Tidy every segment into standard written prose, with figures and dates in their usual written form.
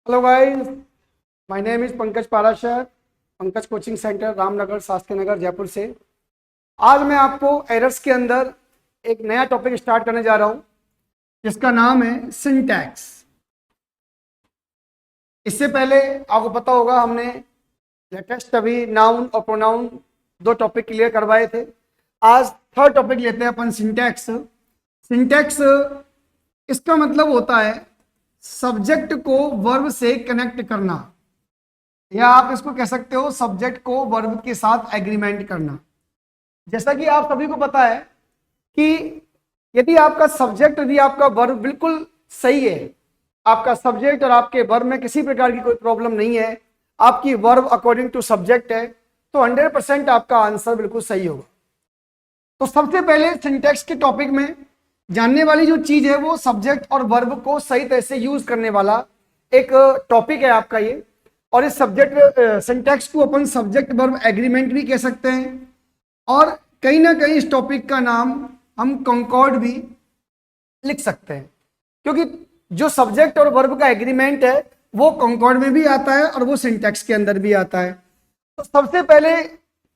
Hello guys, my name is Pankaj Parashar, Pankaj coaching centre, Ramnagar, Shastri Nagar, Jaipur से। आज मैं आपको एरर्स के अंदर एक नया टॉपिक स्टार्ट करने जा रहा हूं जिसका नाम है सिंटैक्स। इससे पहले आपको पता होगा हमने लेटेस्ट अभी नाउन और प्रोनाउन दो टॉपिक क्लियर करवाए थे। आज थर्ड टॉपिक लेते हैं अपन सिंटैक्स। सिंटैक्स इसका मतलब होता है सब्जेक्ट को वर्ब से कनेक्ट करना, या आप इसको कह सकते हो सब्जेक्ट को वर्ब के साथ एग्रीमेंट करना। जैसा कि आप सभी को पता है कि यदि आपका सब्जेक्ट यदि आपका वर्ब बिल्कुल सही है, आपका सब्जेक्ट और आपके वर्ब में किसी प्रकार की कोई प्रॉब्लम नहीं है, आपकी वर्ब अकॉर्डिंग टू सब्जेक्ट है, तो 100% आपका आंसर बिल्कुल सही होगा। तो सबसे पहले सिंटैक्स के टॉपिक में जानने वाली जो चीज है वो सब्जेक्ट और वर्ब को सही तरह से यूज करने वाला एक टॉपिक है आपका ये। और इस सब्जेक्ट सिंटैक्स को अपन सब्जेक्ट वर्ब एग्रीमेंट भी कह सकते हैं, और कहीं ना कहीं इस टॉपिक का नाम हम कंकॉर्ड भी लिख सकते हैं, क्योंकि जो सब्जेक्ट और वर्ब का एग्रीमेंट है वो कंकॉर्ड में भी आता है और वो सिंटैक्स के अंदर भी आता है। तो सबसे पहले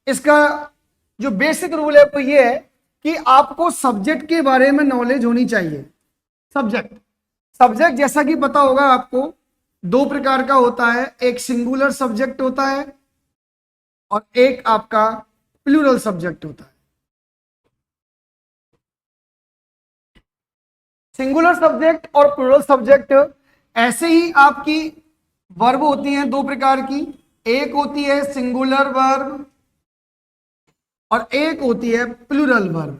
इसका जो बेसिक रूल है वो ये है कि आपको सब्जेक्ट के बारे में नॉलेज होनी चाहिए। सब्जेक्ट सब्जेक्ट जैसा कि पता होगा आपको, दो प्रकार का होता है, एक सिंगुलर सब्जेक्ट होता है और एक आपका प्लूरल सब्जेक्ट होता है। सिंगुलर सब्जेक्ट और प्लूरल सब्जेक्ट ऐसे ही आपकी वर्ब होती हैं दो प्रकार की, एक होती है सिंगुलर वर्ब और एक होती है प्लूरल वर्ब।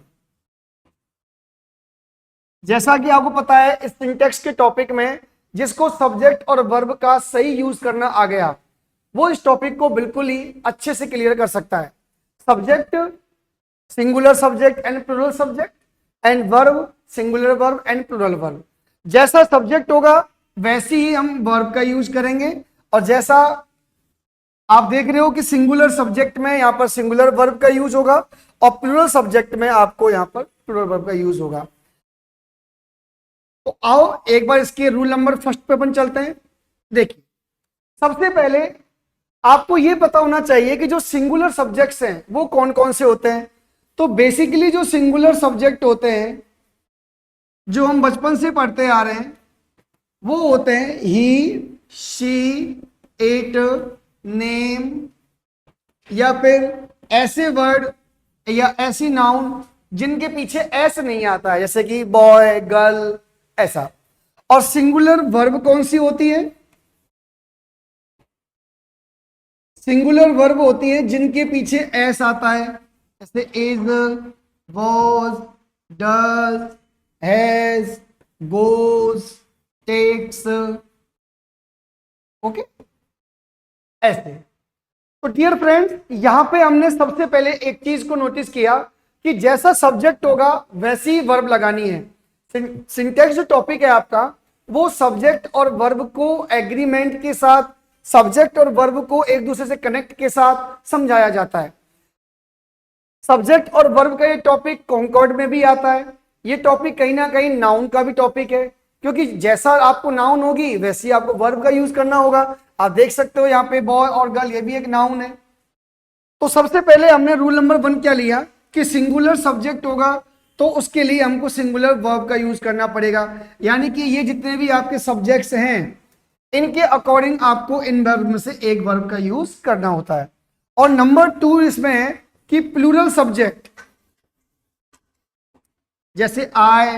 जैसा कि आपको पता है इस सिंटैक्स के टॉपिक में जिसको सब्जेक्ट और वर्ब का सही यूज करना आ गया वो इस टॉपिक को बिल्कुल ही अच्छे से क्लियर कर सकता है। Subject singular subject and plural subject, and verb singular verb and plural verb. जैसा सब्जेक्ट होगा वैसे ही हम वर्ब का यूज करेंगे, और जैसा आप देख रहे हो कि सिंगुलर सब्जेक्ट में यहां पर सिंगुलर वर्ब का यूज होगा और प्लूरल सब्जेक्ट में आपको यहां पर प्लूरल वर्ब का यूज होगा। तो आओ एक बार इसके रूल नंबर फर्स्ट पे अपन चलते हैं। देखिए, सबसे पहले आपको यह पता होना चाहिए कि जो सिंगुलर सब्जेक्ट्स हैं वो कौन कौन से होते हैं। तो बेसिकली जो सिंगुलर सब्जेक्ट होते हैं जो हम बचपन से पढ़ते आ रहे हैं वो होते हैं ही, शी, इट, नेम, या फिर ऐसे वर्ड या ऐसी नाउन जिनके पीछे एस नहीं आता है, जैसे कि बॉय, गर्ल, ऐसा। और सिंगुलर वर्ब कौन सी होती है? सिंगुलर वर्ब होती है जिनके पीछे एस आता है, जैसे is, was, does, has, goes, takes, okay, ऐसे। तो डियर फ्रेंड्स, यहां पे हमने सबसे पहले एक चीज को नोटिस किया कि जैसा सब्जेक्ट होगा वैसी ही वर्ब लगानी है। सिंटैक्स जो टॉपिक है आपका वो सब्जेक्ट और वर्ब को एग्रीमेंट के साथ, सब्जेक्ट और वर्ब को एक दूसरे से कनेक्ट के साथ समझाया जाता है। सब्जेक्ट और वर्ब का ये टॉपिक कॉन्कॉर्ड में भी आता है। ये टॉपिक कहीं ना कहीं नाउन का भी टॉपिक है, क्योंकि जैसा आपको नाउन होगी वैसे ही आपको वर्ब का यूज करना होगा। आप देख सकते हो यहाँ पे बॉय और गर्ल ये भी एक नाउन है। तो सबसे पहले हमने रूल नंबर 1 क्या लिया कि सिंगुलर सब्जेक्ट होगा तो उसके लिए हमको सिंगुलर वर्ब का यूज करना पड़ेगा, यानी कि ये जितने भी आपके सब्जेक्ट्स हैं इनके अकॉर्डिंग आपको इन वर्ब में से एक वर्ब का यूज करना होता है। और नंबर 2 इसमें है कि प्लूरल सब्जेक्ट, जैसे I,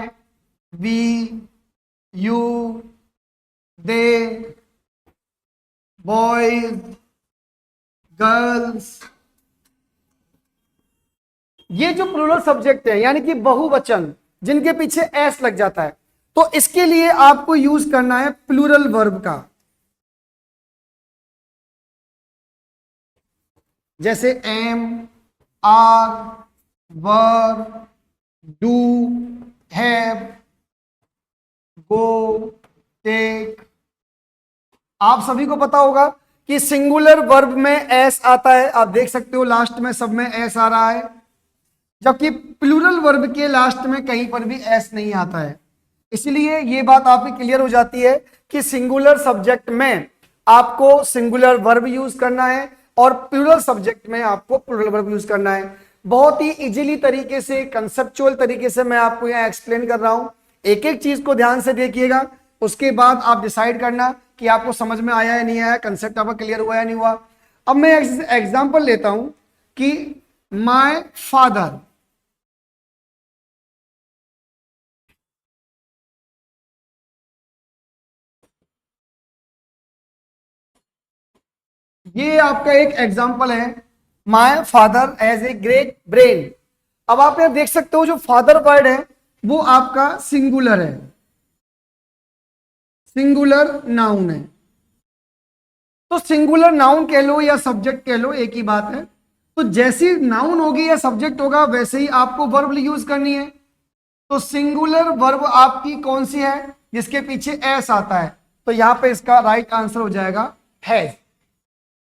we, you, they, boys, girls, ये जो प्लूरल सब्जेक्ट है यानी कि बहुवचन जिनके पीछे एस लग जाता है, तो इसके लिए आपको यूज करना है प्लूरल वर्ब का। जैसे am, are, were, do, have, go, take. आप सभी को पता होगा कि सिंगुलर वर्ब में एस आता है, आप देख सकते हो लास्ट में सब में एस आ रहा है, जबकि प्लूरल वर्ब के लास्ट में कहीं पर भी एस नहीं आता है। इसलिए ये बात आपकी क्लियर हो जाती है कि सिंगुलर सब्जेक्ट में आपको सिंगुलर वर्ब यूज करना है और प्लूरल सब्जेक्ट में आपको प्लूरल वर्ब यूज करना है। बहुत ही इजीली तरीके से, कंसेप्चुअल तरीके से मैं आपको यहाँ एक्सप्लेन कर रहा हूं। एक एक चीज को ध्यान से देखिएगा, उसके बाद आप डिसाइड करना कि आपको समझ में आया या नहीं आया, कंसेप्ट आपका क्लियर हुआ या नहीं हुआ। अब मैं एग्जांपल लेता हूं कि माय फादर, ये आपका एक एग्जांपल है, my father has a great brain. अब आप यहां देख सकते हो जो फादर वर्ड है वो आपका सिंगुलर है, सिंगुलर नाउन है। तो सिंगुलर नाउन कह लो या सब्जेक्ट कह लो, एक ही बात है। तो जैसी नाउन होगी या सब्जेक्ट होगा वैसे ही आपको वर्ब यूज करनी है। तो सिंगुलर वर्ब आपकी कौन सी है, जिसके पीछे एस आता है, तो यहां पे इसका राइट आंसर हो जाएगा हैज।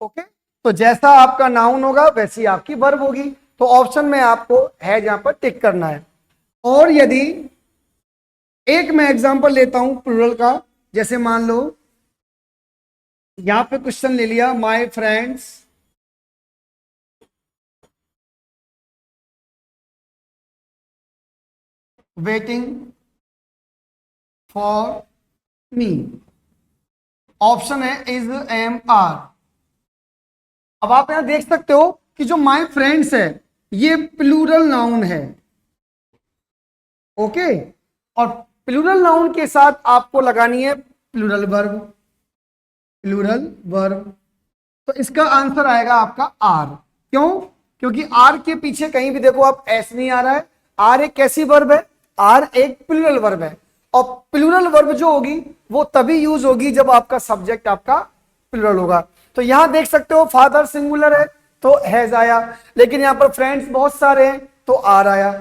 ओके, तो जैसा आपका नाउन होगा वैसी आपकी वर्ब होगी। तो ऑप्शन में आपको हैज यहां पर टिक करना है। और यदि एक मैं एग्जांपल लेता हूं प्लूरल का, जैसे मान लो यहां पे क्वेश्चन ले लिया, my friends waiting for me, option है इज एम आर। अब आप यहां देख सकते हो कि जो माय फ्रेंड्स है ये प्लूरल नाउन है। ओके, और प्लूरल नाउन के साथ आपको लगानी है प्लूरल वर्ब, प्लूरल वर्ब। तो इसका आंसर आएगा आपका आर। क्यों? क्योंकि आर के पीछे कहीं भी देखो आप एस नहीं आ रहा है। आर एक कैसी वर्ब है? आर एक प्लूरल वर्ब है, और प्लूरल वर्ब जो होगी वो तभी यूज होगी जब आपका सब्जेक्ट आपका प्लूरल होगा। तो यहां देख सकते हो फादर सिंगुलर है तो हैज आया, लेकिन यहां पर फ्रेंड्स बहुत सारे हैं तो आर आया।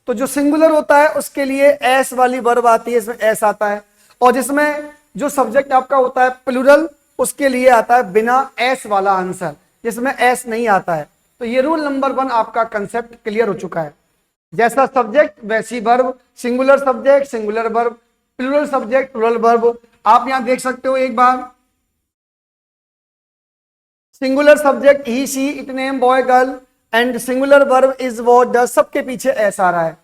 तो जो सिंगुलर होता है उसके लिए एस वाली वर्ब आती है, इसमें एस आता है। और जिसमें जो सब्जेक्ट आपका होता है प्लूरल, उसके लिए आता है बिना एस वाला आंसर, जिसमें एस नहीं आता है। तो ये रूल नंबर 1 आपका कंसेप्ट क्लियर हो चुका है। जैसा सब्जेक्ट वैसी verb, singular subject singular verb, plural subject plural verb. आप यहां देख सकते हो एक बार, singular subject he she it name boy girl and singular verb is what does, सबके पीछे एस आ रहा है।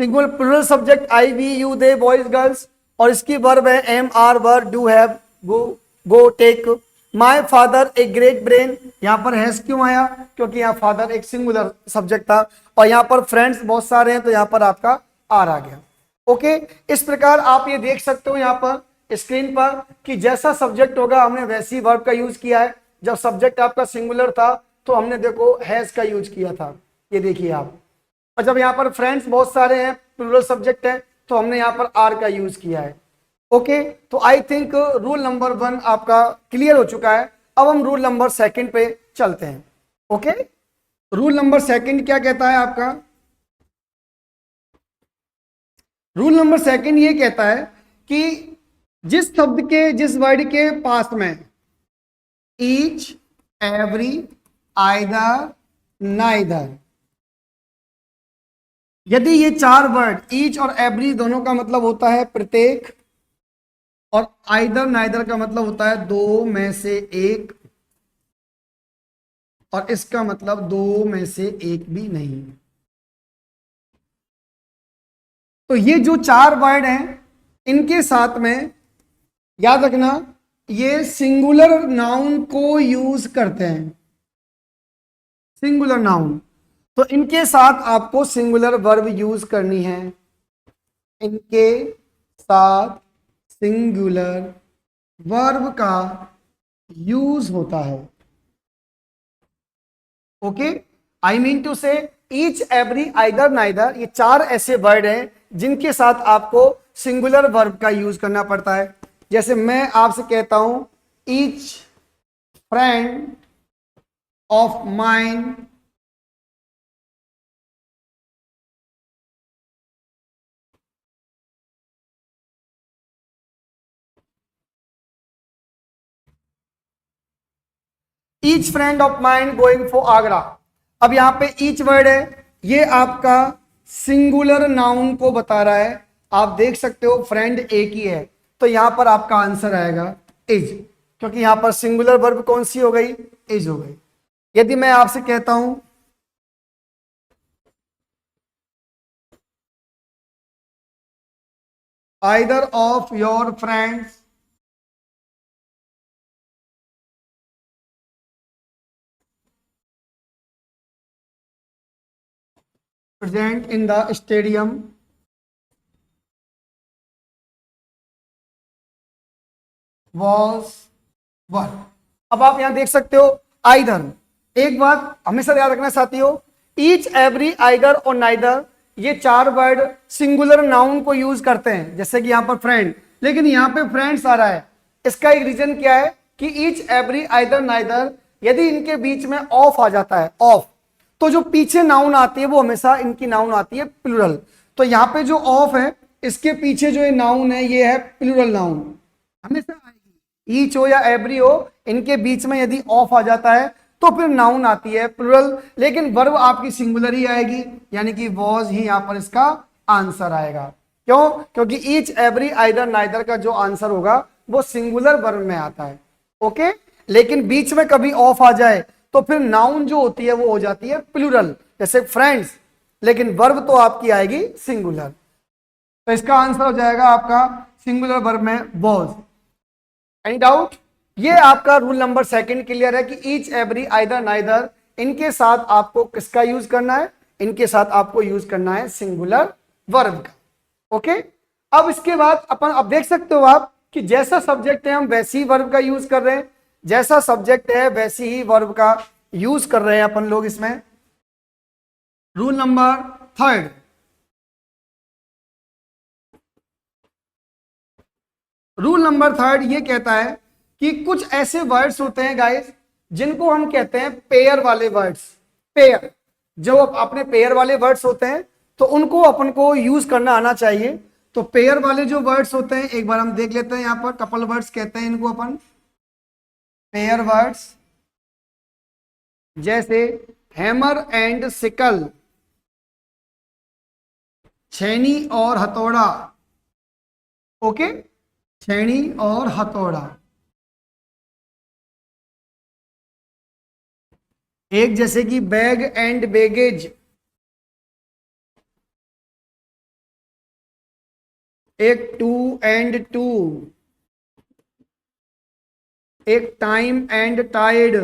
Singular plural subject I we you they boys girls, और इसकी वर्ब है am are were do have go go take. My father a great brain, यहां पर हैज क्यों आया? क्योंकि यहाँ फादर एक सिंगुलर सब्जेक्ट था, और यहाँ पर फ्रेंड्स बहुत सारे हैं तो यहाँ पर आपका आर आ गया। ओके, इस प्रकार आप ये देख सकते हो यहाँ पर स्क्रीन पर कि जैसा सब्जेक्ट होगा हमने वैसी वर्ब का यूज किया है। जब सब्जेक्ट आपका सिंगुलर था तो हमने देखो हैज का यूज किया था, ये देखिए आप। और जब यहाँ पर फ्रेंड्स बहुत सारे हैं, प्लूरल सब्जेक्ट है, तो हमने यहाँ पर आर का यूज किया है। ओके, तो आई थिंक रूल नंबर 1 आपका क्लियर हो चुका है। अब हम रूल नंबर 2 पे चलते हैं। ओके, रूल नंबर 2 क्या कहता है आपका? रूल नंबर 2 ये कहता है कि जिस शब्द के, जिस वर्ड के पास में ईच, एवरी, आइदर, नाइदर, यदि ये 4 वर्ड ईच और एवरी दोनों का मतलब होता है प्रत्येक, और आइदर नाइदर का मतलब होता है दो में से एक, और इसका मतलब दो में से एक भी नहीं। तो ये जो 4 वर्ड हैं इनके साथ में याद रखना ये सिंगुलर नाउन को यूज करते हैं, सिंगुलर नाउन। तो इनके साथ आपको सिंगुलर वर्ब यूज करनी है, इनके साथ सिंगुलर वर्ब का यूज होता है। ओके, आई मीन टू से ईच, एवरी, आइदर, नाइदर, ये 4 ऐसे वर्ड हैं जिनके साथ आपको सिंगुलर वर्ब का यूज करना पड़ता है। जैसे मैं आपसे कहता हूं each friend of mine each friend of mine going for Agra. अब यहां पे ईच वर्ड है, ये आपका सिंगुलर नाउन को बता रहा है, आप देख सकते हो फ्रेंड एक ही है, तो यहां पर आपका आंसर आएगा इज, क्योंकि यहां पर सिंगुलर वर्ब कौन सी हो गई, इज हो गई। यदि मैं आपसे कहता हूं either of your friends present in the stadium was one. अब आप यहां देख सकते हो आइदर, एक बात हमेशा याद रखना साथियों, ईच एवरी आइदर और नाइदर, ये चार वर्ड सिंगुलर नाउन को यूज करते हैं, जैसे कि यहां पर फ्रेंड, लेकिन यहां पे फ्रेंड्स आ रहा है। इसका एक रीजन क्या है कि ईच एवरी आइदर नाइदर, यदि इनके बीच में ऑफ आ जाता है, ऑफ, तो जो पीछे नाउन आती है वो हमेशा इनकी नाउन आती है प्लूरल। तो यहां पे जो ऑफ है, इसके पीछे जो ये नाउन है ये है प्लूरल नाउन, हमेशा आएगी। ईच हो या एवरी हो, इनके बीच में यदि ऑफ आ जाता है तो फिर नाउन आती है प्लूरल, लेकिन वर्ब आपकी सिंगुलर ही आएगी, यानी कि वॉज ही यहां पर इसका आंसर आएगा। क्यों? क्योंकि ईच एवरी आइदर नाइदर का जो आंसर होगा वो सिंगुलर वर्ब में आता है। ओके, लेकिन बीच में कभी ऑफ आ जाए तो फिर नाउन जो होती है वो हो जाती है प्लूरल, जैसे फ्रेंड्स, लेकिन वर्ब तो आपकी आएगी सिंगुलर। तो इसका आंसर हो जाएगा आपका सिंगुलर वर्ब में वॉज। Any doubt? ये आपका रूल नंबर सेकंड क्लियर है कि ईच एवरी आइदर नाइदर, इनके साथ आपको किसका यूज करना है, इनके साथ आपको यूज करना है सिंगुलर वर्ब का। ओके, अब इसके बाद अपन अब देख सकते हो आप कि जैसा सब्जेक्ट है हम वैसी ही वर्ब का यूज कर रहे हैं, जैसा सब्जेक्ट है वैसी ही वर्ब का यूज कर रहे हैं अपन लोग इसमें। Rule number third, rule number third ये कहता है कि कुछ ऐसे वर्ड्स होते हैं गाइस जिनको हम कहते हैं पेयर वाले वर्ड्स। पेयर, जो अपने पेयर वाले वर्ड्स होते हैं तो उनको अपन को यूज करना आना चाहिए। तो पेयर वाले जो वर्ड्स होते हैं एक बार हम देख लेते हैं, यहां पर कपल वर्ड्स कहते हैं इनको अपन, पेयर वर्ड्स, जैसे हैमर एंड सिकल, छेनी और हथौड़ा। ओके, छेनी और हथौड़ा। एक जैसे कि बैग एंड बैगेज, एक टू एंड टू, एक टाइम एंड टाइड,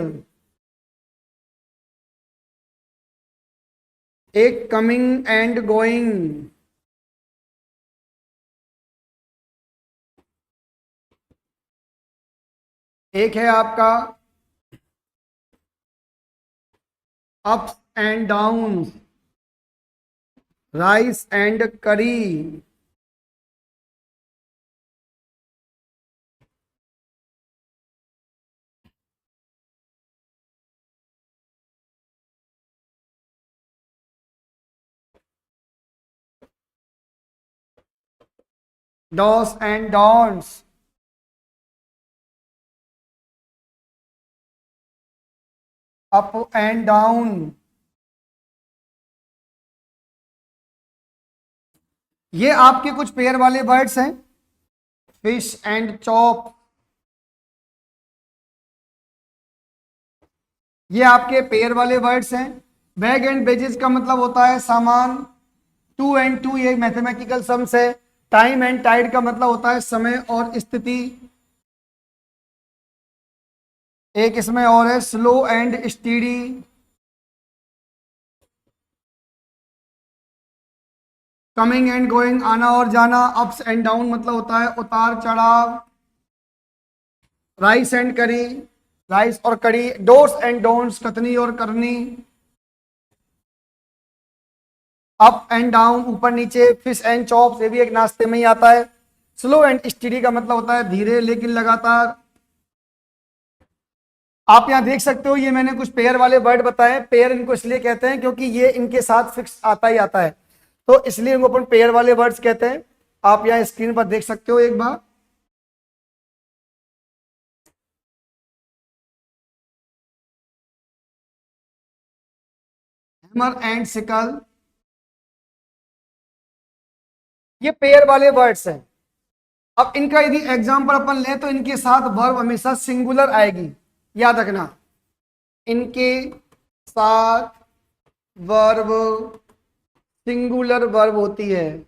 एक कमिंग एंड गोइंग, एक है आपका ups and down, rice and curry, dos and don'ts, up and down. ये आपके कुछ पेयर वाले वर्ड्स हैं। फिश एंड चॉप, ये आपके पेयर वाले वर्ड्स हैं। बैग एंड बेजेस का मतलब होता है सामान। टू एंड टू ये मैथमेटिकल सम्स है। टाइम एंड टाइड का मतलब होता है समय और स्थिति। एक इसमें और है slow and steady. Coming and going, आना और जाना। अप्स एंड डाउन मतलब होता है उतार चढ़ाव। राइस एंड करी, राइस और कड़ी। डोर्स एंड डोंट्स, कथनी और करनी। अप एंड डाउन, ऊपर नीचे। फिश एंड चॉप्स, ये भी एक नाश्ते में ही आता है। स्लो एंड स्टीडी का मतलब होता है धीरे लेकिन लगातार। आप यहां देख सकते हो ये मैंने कुछ पेयर वाले वर्ड बताए। पेयर इनको इसलिए कहते हैं क्योंकि ये इनके साथ फिक्स आता ही आता है, तो इसलिए इनको अपन पेयर वाले वर्ड्स कहते हैं। आप यहां स्क्रीन पर देख सकते हो एक बार। हैमर एंड सिकल, ये पेयर वाले वर्ड्स हैं। अब इनका यदि एग्जाम्पल अपन लें तो इनके साथ वर्ब हमेशा सिंगुलर आएगी, याद रखना। इनके साथ वर्ब सिंगुलर वर्ब होती है,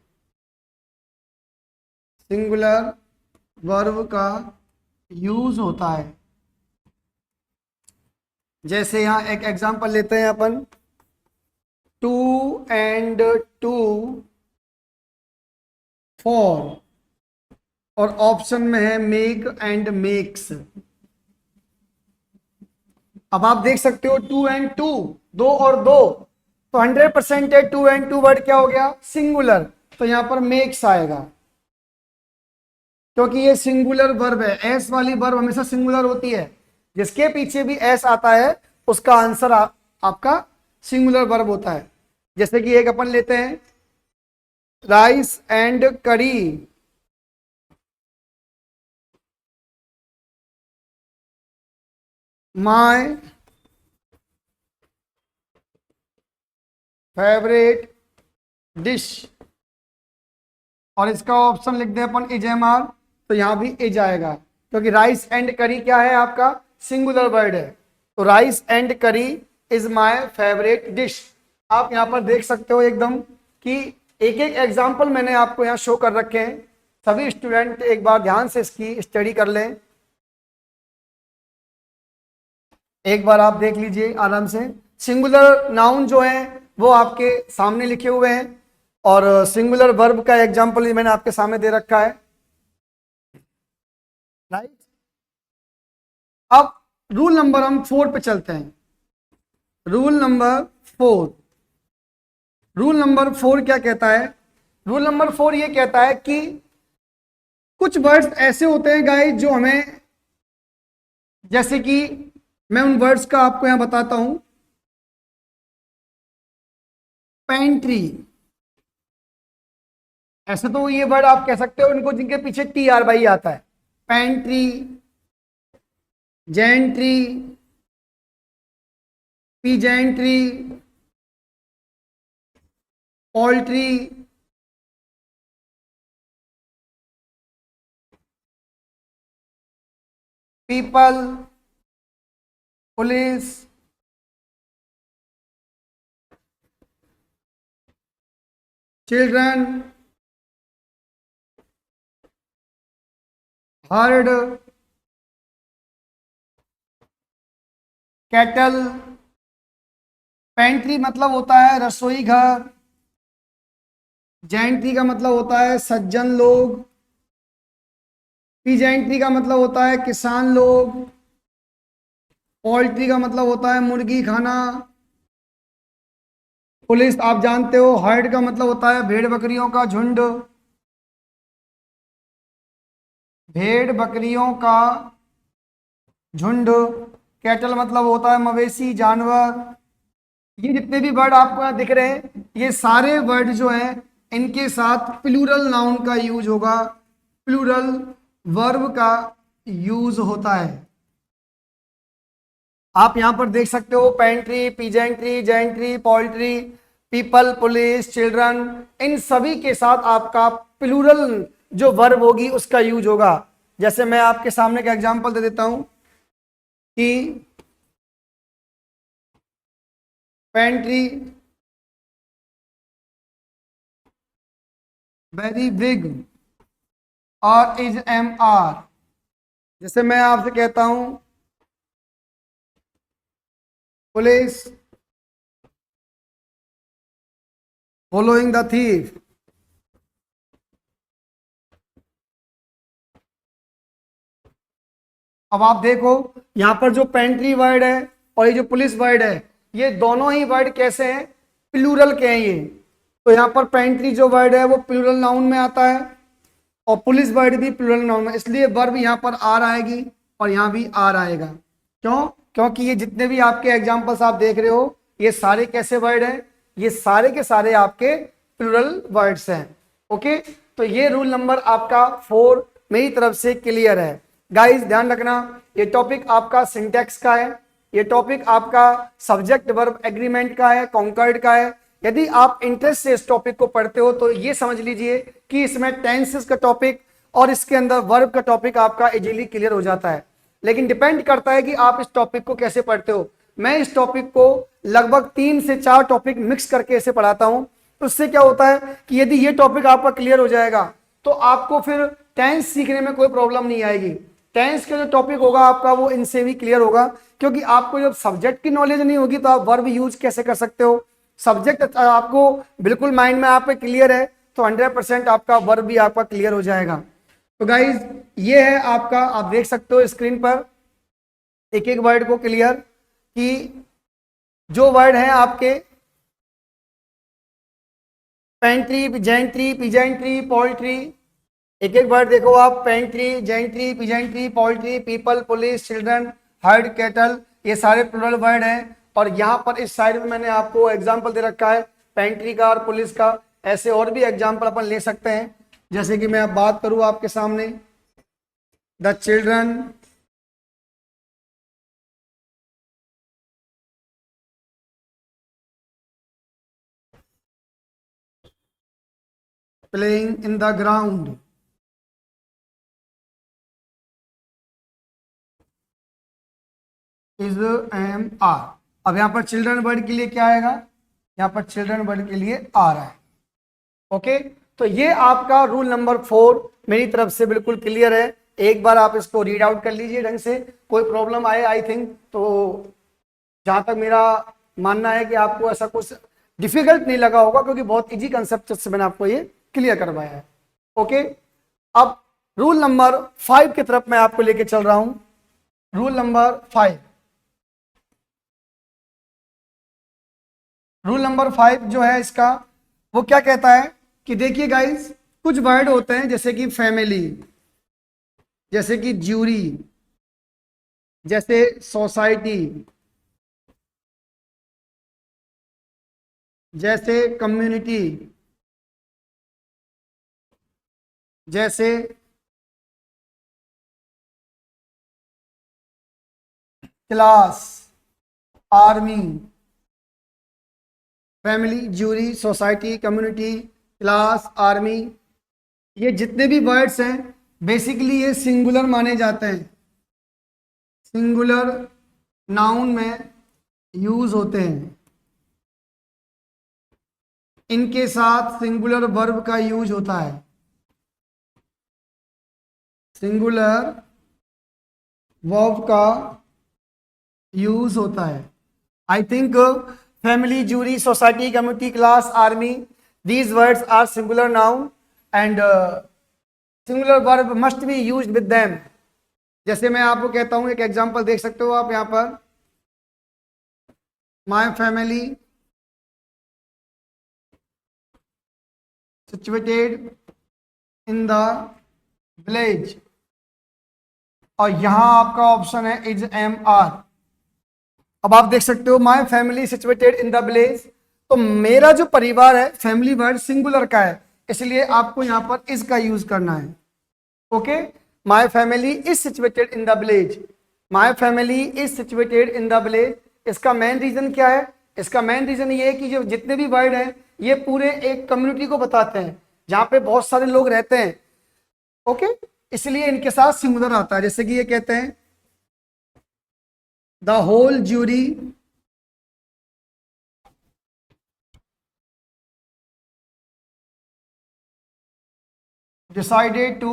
सिंगुलर वर्ब का यूज होता है। जैसे यहां एक एग्जांपल लेते हैं अपन, 2 and 2 4, और ऑप्शन में है मेक एंड मेक्स। अब आप देख सकते हो 2 and 2, 2 और 2, तो 100% है 2 and 2 वर्ड क्या हो गया, सिंगुलर, तो यहां पर मेक्स आएगा क्योंकि ये सिंगुलर वर्ब है। एस वाली वर्ब हमेशा सिंगुलर होती है, जिसके पीछे भी एस आता है उसका आंसर आपका सिंगुलर वर्ब होता है। जैसे कि एक अपन लेते हैं, राइस एंड करी, माय फेवरेट डिश, और इसका ऑप्शन लिख दे अपन इजेमआर, तो यहां भी इज आएगा क्योंकि राइस एंड करी क्या है, आपका सिंगुलर वर्ड है। तो राइस एंड करी इज माय फेवरेट डिश। आप यहां पर देख सकते हो एकदम कि एक एक एग्जाम्पल मैंने आपको यहां शो कर रखे हैं। सभी स्टूडेंट एक बार ध्यान से इसकी स्टडी कर लें, एक बार आप देख लीजिए आराम से। सिंगुलर नाउन जो है वो आपके सामने लिखे हुए हैं, और सिंगुलर वर्ब का एग्जाम्पल भी मैंने आपके सामने दे रखा है, राइट। अब रूल नंबर हम 4 पे चलते हैं। रूल नंबर 4, रूल नंबर 4 क्या कहता है? रूल नंबर 4 ये कहता है कि कुछ वर्ड्स ऐसे होते हैं गाइस जो हमें, जैसे कि मैं उन वर्ड्स का आपको यहां बताता हूं, पेंट्री, ऐसे तो ये वर्ड आप कह सकते हो इनको जिनके पीछे TRY आता है, pantry, gentry, peasantry, poultry, people, police, children, herd, cattle. Pantry मतलब होता है रसोई घर, जेंट्री का मतलब होता है सज्जन लोग, पीजेंट्री का मतलब होता है किसान लोग, पोल्ट्री का मतलब होता है मुर्गी खाना, पुलिस आप जानते हो, हर्ड का मतलब होता है भेड़ बकरियों का झुंड, भेड़ बकरियों का झुंड, कैटल मतलब होता है मवेशी जानवर। ये जितने भी वर्ड आपको यहाँ दिख रहे हैं, ये सारे वर्ड जो हैं इनके साथ प्लूरल नाउन का यूज होगा, प्लूरल वर्ब का यूज होता है। आप यहां पर देख सकते हो pantry, peasantry, gentry, poultry, people, police, children, इन सभी के साथ आपका प्लूरल जो वर्ब होगी उसका यूज होगा। जैसे मैं आपके सामने का एग्जांपल दे देता हूं कि पेंट्री वेरी बिग और इज MR। जैसे मैं आपसे कहता हूं पुलिस फॉलोइंग द थीफ, अब आप देखो यहां पर जो पेंट्री वर्ड है और ये जो पुलिस वर्ड है, ये दोनों ही वर्ड कैसे हैं, प्लूरल के हैं ये। तो यहां पर पेंट्री जो वर्ड है वो प्लूरल नाउन में आता है और पुलिस वर्ड भी प्लूरल नाउन में, इसलिए वर्ब यहां पर आर आएगी और यहां भी आर आएगा। क्यों? क्योंकि ये जितने भी आपके एग्जाम्पल्स आप देख रहे हो ये सारे कैसे वर्ड हैं, ये सारे के सारे आपके प्लूरल वर्ड्स हैं। ओके, तो ये रूल नंबर आपका 4 मेरी तरफ से क्लियर है। गाइस ध्यान रखना, ये टॉपिक आपका सिंटैक्स का है, ये टॉपिक आपका सब्जेक्ट वर्ब एग्रीमेंट का है, कॉन्कर्ड का है, यदि आप इंटरेस्ट से इस टॉपिक को पढ़ते हो तो ये समझ लीजिए कि इसमें टेंसेस का टॉपिक और इसके अंदर वर्ब का टॉपिक आपका इजीली क्लियर हो जाता है। लेकिन डिपेंड करता है कि आप इस टॉपिक को कैसे पढ़ते हो। मैं इस टॉपिक को लगभग 3 से 4 टॉपिक मिक्स करके ऐसे पढ़ाता हूं। तो उससे क्या होता है कि यदि ये टॉपिक आपका क्लियर हो जाएगा तो आपको फिर टेंस सीखने में कोई प्रॉब्लम नहीं आएगी। टेंस का जो टॉपिक होगा आपका वो इनसे भी क्लियर होगा, क्योंकि आपको जब सब्जेक्ट की नॉलेज नहीं होगी तो आप वर्ब यूज कैसे कर सकते हो। सब्जेक्ट आपको बिल्कुल माइंड में आप पे क्लियर है तो 100% आपका वर्ब भी आपका क्लियर हो जाएगा। तो गाइज ये है आपका, आप देख सकते हो स्क्रीन पर एक एक वर्ड को क्लियर, कि जो वर्ड है आपके पेंट्री, पिजेंट्री, पिजेंट्री, पोल्ट्री, एक एक वर्ड देखो आप, pantry, gentry, peasantry, poultry, people, police, children, herd, cattle, ये सारे प्लूरल वर्ड हैं। और यहाँ पर इस साइड में मैंने आपको एग्जाम्पल दे रखा है पेंट्री का और पुलिस का। ऐसे और भी एग्जाम्पल अपन ले सकते हैं, जैसे कि मैं अब बात करूं आपके सामने, the children playing in the ground, is am are. अब यहाँ पर चिल्ड्रन वर्ड के लिए क्या आएगा, यहाँ पर चिल्ड्रन वर्ड के लिए आ रहा है। ओके, तो ये आपका रूल नंबर 4 मेरी तरफ से बिल्कुल क्लियर है। एक बार आप इसको रीड आउट कर लीजिए ढंग से, कोई प्रॉब्लम आए आई थिंक तो, जहां तक मेरा मानना है कि आपको ऐसा कुछ डिफिकल्ट नहीं लगा होगा, क्योंकि बहुत इजी कंसेप्ट से मैंने आपको ये क्लियर करवाया है। ओके, अब रूल नंबर 5 की तरफ मैं आपको लेके चल रहा हूं। रूल नंबर 5, रूल नंबर 5 जो है इसका, वो क्या कहता है कि देखिए गाइस, कुछ वर्ड होते हैं जैसे कि फैमिली, जैसे कि ज्यूरी, जैसे सोसाइटी, जैसे कम्युनिटी, जैसे class, army, family, jury, society, community, class, army, ये जितने भी वर्ड्स हैं बेसिकली ये सिंगुलर माने जाते हैं, सिंगुलर नाउन में यूज होते हैं। इनके साथ सिंगुलर वर्ब का यूज होता है, सिंगुलर वर्ब का यूज होता है। I think family, jury, society, community, class, army, these words are singular noun and singular verb must be used with them। जैसे मैं आपको कहता हूं, एक एग्जांपल देख सकते हो आप यहाँ पर, my family situated in the village, और यहां आपका ऑप्शन है इज एम आर। अब आप देख सकते हो my family situated in the village, तो मेरा जो परिवार है, फैमिली वर्ड सिंगुलर का है, इसलिए आपको यहां पर इज का यूज करना है। Okay, my family is situated in the village, my family is situated in the village. इसका मेन रीजन क्या है, इसका मेन रीजन ये है कि जो जितने भी वर्ड हैं ये पूरे एक कम्युनिटी को बताते हैं जहां पे बहुत सारे लोग रहते हैं। ओके, इसलिए इनके साथ सिंगुलर आता है। जैसे कि ये कहते हैं the whole jury decided to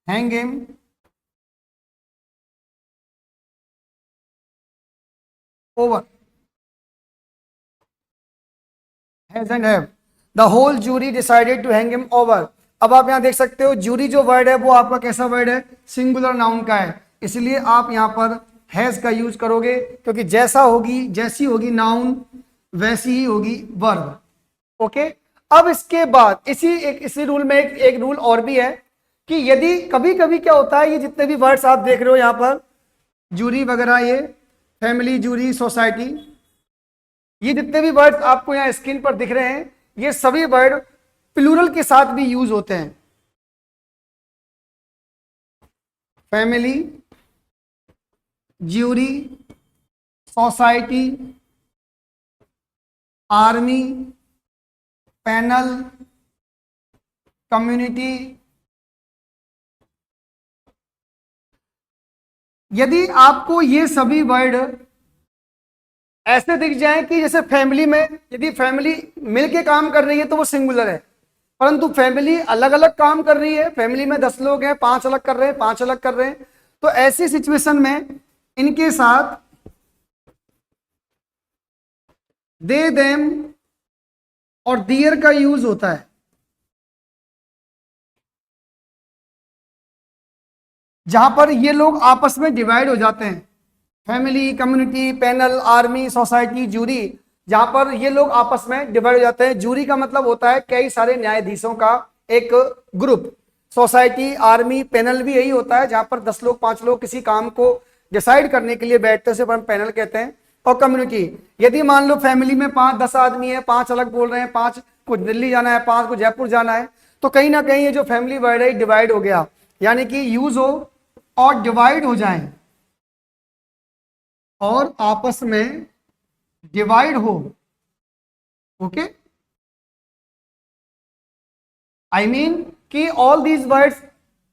hang him over, has and have, the whole jury decided to hang him over। अब आप यहां देख सकते हो ज्यूरी जो वर्ड है वो आपका कैसा वर्ड है, सिंगुलर नाउन का है, इसलिए आप यहां पर हैज का यूज करोगे, क्योंकि जैसा होगी, जैसी होगी नाउन वैसी ही होगी वर्ब। ओके, अब इसके बाद इसी रूल में एक रूल और भी है कि यदि कभी कभी क्या होता है, ये जितने भी वर्ड्स आप देख रहे हो यहाँ पर, जूरी वगैरह, ये फैमिली, जूरी, सोसाइटी, ये जितने भी वर्ड्स आपको यहाँ स्क्रीन पर दिख रहे हैं, ये सभी वर्ड प्लूरल के साथ भी यूज होते हैं। Family, jury, society, army, panel, community. यदि आपको ये सभी वर्ड ऐसे दिख जाए कि जैसे फैमिली में, यदि फैमिली मिलके काम कर रही है तो वो सिंगुलर है, परंतु फैमिली अलग अलग काम कर रही है, फैमिली में 10 लोग हैं, 5 अलग कर रहे हैं, 5 अलग कर रहे हैं, तो ऐसी सिचुएशन में इनके साथ दे, देम और दियर का यूज होता है। जहां पर ये लोग आपस में डिवाइड हो जाते हैं, family, community, panel, army, society, jury, जहां पर ये लोग आपस में डिवाइड हो जाते हैं। जूरी का मतलब होता है कई सारे न्यायाधीशों का एक ग्रुप। सोसाइटी, आर्मी, पैनल भी यही होता है, जहां पर 10 लोग, 5 लोग किसी काम को डिसाइड करने के लिए बैठते हैं, हम पैनल कहते हैं। और कम्युनिटी, यदि मान लो फैमिली में 5-10 आदमी है, 5 अलग बोल रहे हैं, 5 को दिल्ली जाना है, 5 को जयपुर जाना है, तो कहीं ना कहीं ये जो फैमिली वर्ड है डिवाइड हो गया, यानी कि यूज हो और डिवाइड हो जाए और आपस में डिवाइड हो। ओके, आई मीन कि all these words,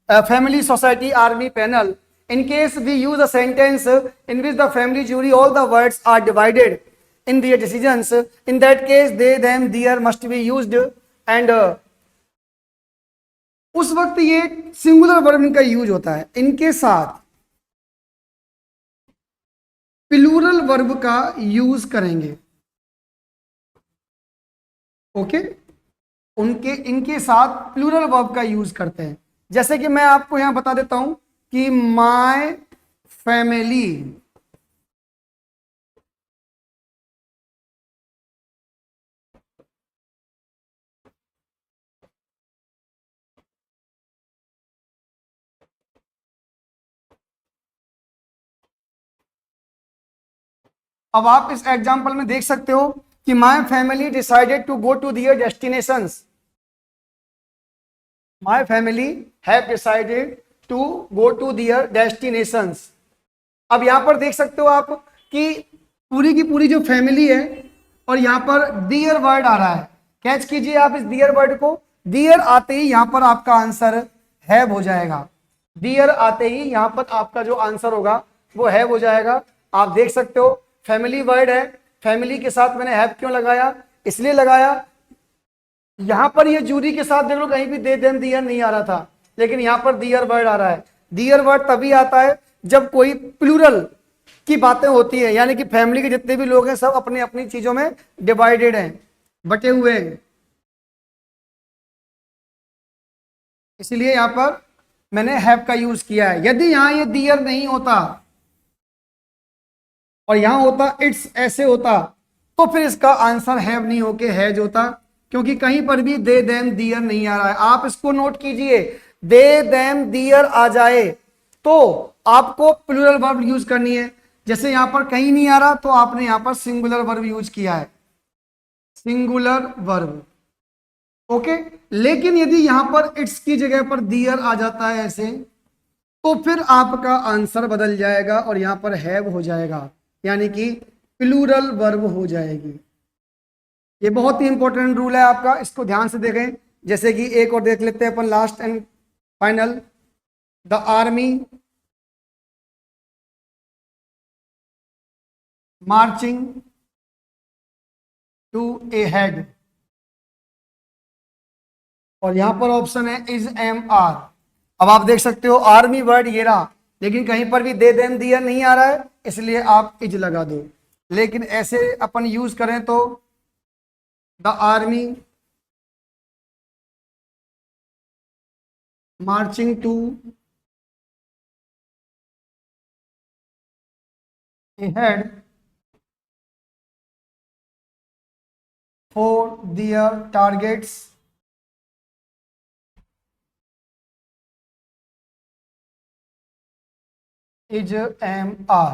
family, society, army, panel, in case we use a sentence in which the family, jury, all the words are divided in their decisions, in that case they, them, their must be used, and उस वक्त ये singular verb इनका use होता है। इनके साथ plural verb का use करेंगे। ओके, इनके साथ प्लूरल वर्ब का यूज करते हैं। जैसे कि मैं आपको यहां बता देता हूं कि माय फैमिली, अब आप इस एग्जांपल में देख सकते हो कि my family decided to go to their destinations. My family have decided to go to their destinations. अब यहां पर देख सकते हो आप कि पूरी की पूरी जो फैमिली है और यहां पर दियर वर्ड आ रहा है। कैच कीजिए आप इस दियर वर्ड को। दियर आते ही यहां पर आपका आंसर हैव हो जाएगा। दियर आते ही यहां पर आपका जो आंसर होगा वो हैव हो जाएगा। आप देख सकते हो फैमिली वर्ड है, फैमिली के साथ मैंने हैव क्यों लगाया, इसलिए लगाया, यहां पर ये जूरी के साथ देख लो कहीं भी दे, देम, दियर नहीं आ रहा था, लेकिन यहां पर दियर वर्ड आ रहा है। दियर वर्ड तभी आता है जब कोई प्लूरल की बातें होती है, यानी कि फैमिली के जितने भी लोग हैं सब अपनी अपनी चीजों में डिवाइडेड हैं, बटे हुए हैं। इसलिए यहां पर मैंने हैव का यूज किया है। यदि यहां ये दियर नहीं होता और यहां होता इट्स, ऐसे होता, तो फिर इसका आंसर हैव नहीं होके हैज होता, क्योंकि कहीं पर भी दे, देम, दियर नहीं आ रहा है। आप इसको नोट कीजिए, दे, देम, दियर आ जाए तो आपको प्लूरल वर्ब यूज करनी है। जैसे यहां पर कहीं नहीं आ रहा तो आपने यहां पर सिंगुलर वर्ब यूज किया है, सिंगुलर वर्ब। ओके, लेकिन यदि यहां पर इट्स की जगह पर दियर आ जाता है ऐसे, तो फिर आपका आंसर बदल जाएगा और यहां पर हैव हो जाएगा, यानी कि प्लूरल वर्ब हो जाएगी। ये बहुत ही इंपॉर्टेंट रूल है आपका, इसको ध्यान से देखें। जैसे कि एक और देख लेते हैं अपन, last and final. The army marching to ahead, और यहां पर ऑप्शन है इज, एम, आर। अब आप देख सकते हो आर्मी वर्ड ये रहा, लेकिन कहीं पर भी दे, देम, दियर नहीं आ रहा है, इसलिए आप इज लगा दो। लेकिन ऐसे अपन यूज करें तो the army marching to ahead for their targets is, am, are.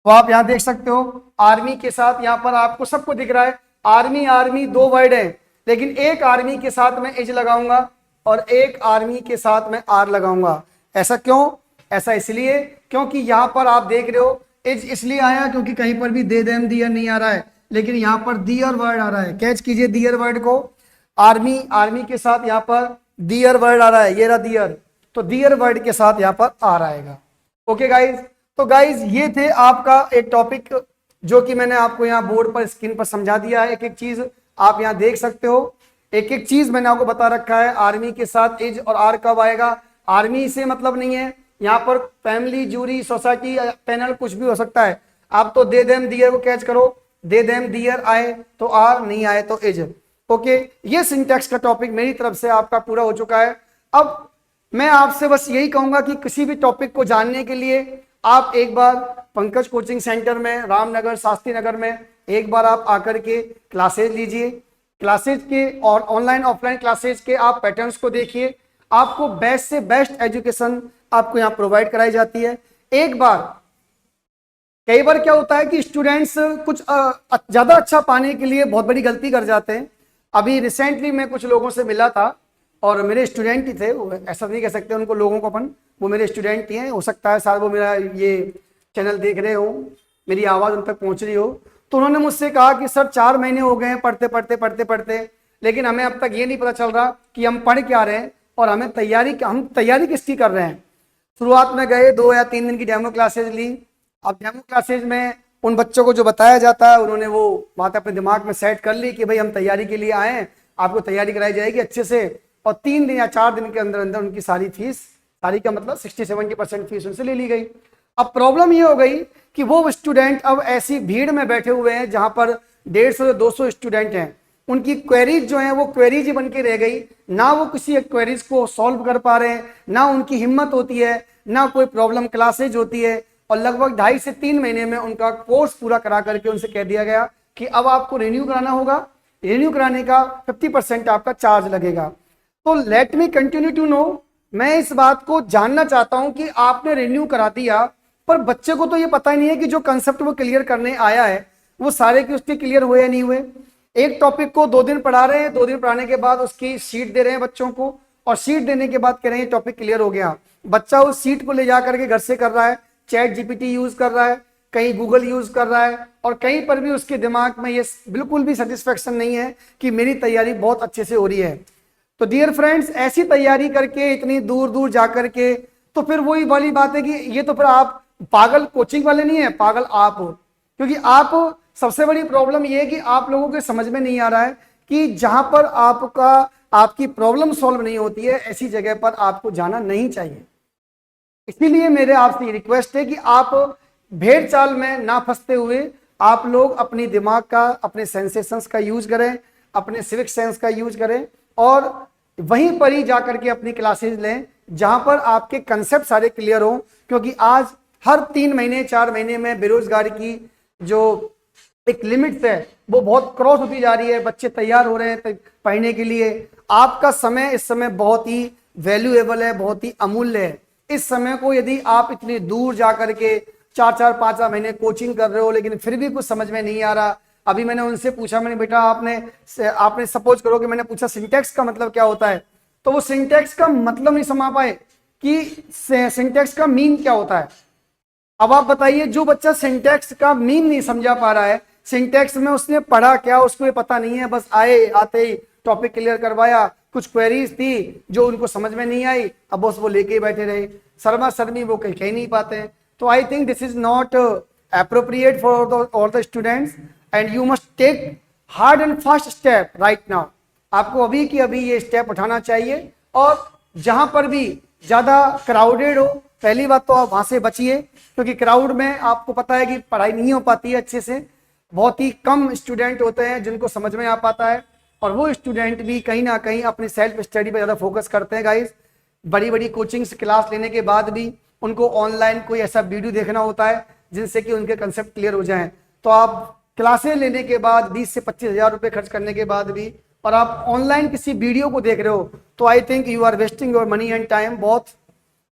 तो आप यहां देख सकते हो आर्मी के साथ यहां पर आपको सबको दिख रहा है आर्मी, आर्मी दो वर्ड है, लेकिन एक आर्मी के साथ मैं इज लगाऊंगा और एक आर्मी के साथ मैं आर लगाऊंगा। ऐसा क्यों? ऐसा इसलिए क्योंकि यहां पर आप देख रहे हो इज इसलिए आया क्योंकि कहीं पर भी दे, देम, दियर नहीं आ रहा है, लेकिन यहाँ पर दियर वर्ड आ रहा है, कैच कीजिए दियर वर्ड को। आर्मी, आर्मी के साथ यहाँ पर दियर वर्ड आ रहा है, ये रहा दियर, तो दियर वर्ड के साथ यहाँ पर आ रहेगा। ओके गाइज, तो गाइज ये थे आपका एक टॉपिक जो कि मैंने आपको यहाँ बोर्ड पर स्क्रीन पर समझा दिया है। एक एक चीज आप यहाँ देख सकते हो, एक एक चीज मैंने आपको बता रखा है। आर्मी के साथ इज और आर कब आएगा, आर्मी से मतलब नहीं है, यहाँ पर फैमिली, जूरी, सोसाइटी, पैनल कुछ भी हो सकता है। आप तो दे देम दियर को कैच करो, दे देम दियर आए तो आर, नहीं आए तो इज। ओके, ये सिंटैक्स का टॉपिक मेरी तरफ से आपका पूरा हो चुका है। अब मैं आपसे बस यही कहूंगा कि किसी भी टॉपिक को जानने के लिए आप एक बार पंकज कोचिंग सेंटर में रामनगर, शास्त्री नगर में एक बार आप आकर के क्लासेज लीजिए। क्लासेज के और ऑनलाइन ऑफलाइन क्लासेज के आप पैटर्न्स को देखिए, आपको बेस्ट से बेस्ट एजुकेशन आपको यहाँ प्रोवाइड कराई जाती है। एक बार, कई बार क्या होता है कि स्टूडेंट्स कुछ ज्यादा अच्छा पाने के लिए बहुत बड़ी गलती कर जाते हैं। अभी रिसेंटली मैं कुछ लोगों से मिला था और मेरे स्टूडेंट ही थे, ऐसा नहीं कह सकते उनको लोगों को अपन, वो मेरे स्टूडेंट ही हैं। हो सकता है शायद वो मेरा ये चैनल देख रहे हो, मेरी आवाज़ उन तक पहुंच रही हो। तो उन्होंने मुझसे कहा कि सर 4 महीने हो गए हैं पढ़ते पढ़ते पढ़ते पढ़ते, लेकिन हमें अब तक ये नहीं पता चल रहा कि हम पढ़ क्या रहे हैं और हम तैयारी किसकी कर रहे हैं। शुरुआत में गए 2 या 3 दिन की डेमो क्लासेज ली। अब डेमो क्लासेज में उन बच्चों को जो बताया जाता है उन्होंने वो बात अपने दिमाग में सेट कर ली कि भाई हम तैयारी के लिए आए हैं, आपको तैयारी कराई जाएगी अच्छे से। और 3 दिन या 4 दिन के अंदर अंदर उनकी सारी फीस, सारी का मतलब 60-70% फीस उनसे ले ली गई। अब प्रॉब्लम ये हो गई कि वो स्टूडेंट अब ऐसी भीड़ में बैठे हुए हैं जहां पर 150 से 200 स्टूडेंट हैं, उनकी क्वेरीज जो है वो क्वेरीज ही बन के रह गई। ना वो किसी एक क्वेरीज को सॉल्व कर पा रहे हैं, ना उनकी हिम्मत होती है, ना कोई प्रॉब्लम क्लासेज होती है। और लगभग 2.5 से 3 महीने में उनका कोर्स पूरा करा करके उनसे कह दिया गया कि अब आपको रिन्यू कराना होगा, रिन्यू कराने का 50% आपका चार्ज लगेगा। तो let me continue to know, मैं इस बात को जानना चाहता हूं कि आपने रिन्यू करा दिया, पर बच्चे को तो ये पता ही नहीं है कि जो कंसेप्ट वो क्लियर करने आया है वो सारे के उसके क्लियर हुए या नहीं हुए। एक टॉपिक को 2 दिन पढ़ा रहे हैं, 2 दिन पढ़ाने के बाद उसकी शीट दे रहे हैं बच्चों को, और शीट देने के बाद कह रहे हैं टॉपिक क्लियर हो गया। बच्चा उस शीट को ले जा करके घर से कर रहा है, चैट जीपीटी यूज कर रहा है, कहीं गूगल यूज कर रहा है, और कहीं पर भी उसके दिमाग में ये बिल्कुल भी सेटिस्फेक्शन नहीं है कि मेरी तैयारी बहुत अच्छे से हो रही है। तो डियर फ्रेंड्स, ऐसी तैयारी करके इतनी दूर दूर जाकर के, तो फिर वही वाली बात है कि ये तो फिर आप पागल कोचिंग वाले नहीं है, पागल आप हो। क्योंकि आप, सबसे बड़ी प्रॉब्लम ये है कि आप लोगों के समझ में नहीं आ रहा है कि जहां पर आपकी प्रॉब्लम सॉल्व नहीं होती है, ऐसी जगह पर आपको जाना नहीं चाहिए। इसीलिए मेरे आपसे ये रिक्वेस्ट है कि आप भेड़ चाल में ना फंसते हुए आप लोग अपनी दिमाग का, अपने सेंसेशंस का यूज करें, अपने सिविक सेंस का यूज करें, और वहीं पर ही जाकर के अपनी क्लासेस लें जहां पर आपके कंसेप्ट सारे क्लियर हो। क्योंकि आज हर 3 महीने 4 महीने में बेरोजगारी की जो एक लिमिट है वो बहुत क्रॉस होती जा रही है। बच्चे तैयार हो रहे हैं पढ़ने के लिए। आपका समय इस समय बहुत ही वैल्यूएबल है, बहुत ही अमूल्य है। इस समय को यदि आप इतनी दूर जाकर के 4-4 5 महीने कोचिंग कर रहे हो लेकिन फिर भी कुछ समझ में नहीं आ रहा। अभी मैंने उनसे पूछा, मैंने बेटा आपने सपोज करो कि मैंने पूछा सिंटैक्स का मतलब क्या होता है, तो वो सिंटैक्स का मतलब नहीं समझ पाए कि सिंटैक्स का मीन क्या होता है। अब आप बताइए, जो बच्चा सिंटैक्स का मीन नहीं समझा पा रहा है, सिंटैक्स में उसने पढ़ा क्या उसको ये पता नहीं है, बस आते ही टॉपिक क्लियर करवाया, कुछ क्वेरीज थी जो उनको समझ में नहीं आई, अब बस वो लेके ही बैठे रहे, शर्मा शर्मी वो कह नहीं पाते। तो I think this is not appropriate for all the students and you must take hard and fast step right now। आपको अभी की अभी ये स्टेप उठाना चाहिए। और जहां पर भी ज्यादा क्राउडेड हो, पहली बात तो आप वहां से बचिए, क्योंकि क्राउड में आपको पता है कि पढ़ाई नहीं हो पाती है अच्छे से। बहुत ही कम स्टूडेंट होते हैं जिनको समझ में आ पाता है, और वो स्टूडेंट भी कहीं ना कहीं अपनी सेल्फ स्टडी पर ज्यादा फोकस करते हैं गाइस। बड़ी बड़ी कोचिंग से क्लास लेने के बाद भी उनको ऑनलाइन कोई ऐसा वीडियो देखना होता है जिनसे कि उनके कंसेप्ट क्लियर हो जाएं। तो आप क्लासें लेने के बाद 20 से 25 हजार रुपए खर्च करने के बाद भी, और आप ऑनलाइन किसी वीडियो को देख रहे हो, तो I think you are wasting your money and time बहुत।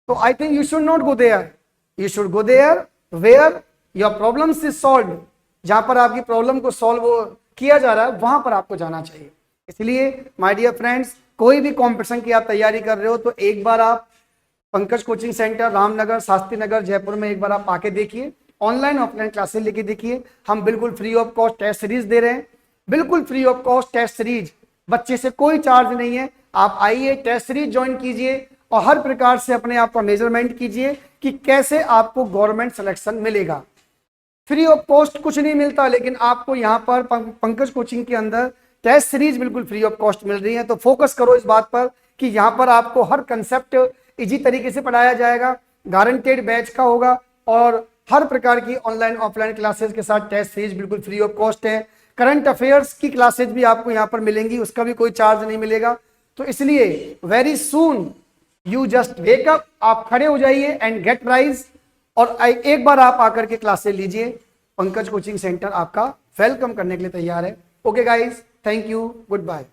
तो I think you should not go there, you should go there where your problems is solved. जहां पर आपकी प्रॉब्लम को सॉल्व किया जा रहा है वहां पर आपको जाना चाहिए। इसलिए माय डियर फ्रेंड्स, कोई भी कॉम्पिटिशन की आप तैयारी कर रहे हो तो एक बार आप पंकज कोचिंग सेंटर रामनगर, शास्त्री नगर, जयपुर में एक बार आप आके देखिए, ऑनलाइन ऑफलाइन क्लासेस लेके देखिए। हम बिल्कुल free of cost test series दे रहे हैं, बिल्कुल free of cost test series, बच्चे से कोई चार्ज नहीं है। आप आइए, टेस्ट सीरीज ज्वाइन कीजिए और हर प्रकार से अपने आप का मेजरमेंट कीजिए कि कैसे आपको गवर्नमेंट सिलेक्शन मिलेगा। फ्री ऑफ कॉस्ट कुछ नहीं मिलता, लेकिन आपको यहाँ पर पंकज कोचिंग के अंदर टेस्ट सीरीज बिल्कुल फ्री ऑफ कॉस्ट मिल रही है। तो फोकस करो इस बात पर कि यहाँ पर आपको हर कंसेप्ट इजी तरीके से पढ़ाया जाएगा, गारंटेड बैच का होगा और हर प्रकार की ऑनलाइन ऑफलाइन क्लासेस के साथ टेस्ट सीरीज बिल्कुल फ्री ऑफ कॉस्ट है। करंट अफेयर्स की क्लासेज भी आपको यहाँ पर मिलेंगी, उसका भी कोई चार्ज नहीं मिलेगा। तो इसलिए very soon you just wake up, आप खड़े हो जाइए एंड गेट राइज और एक बार आप आकर के क्लासेस लीजिए। पंकज कोचिंग सेंटर आपका वेलकम करने के लिए तैयार है। Okay guys, thank you, good bye.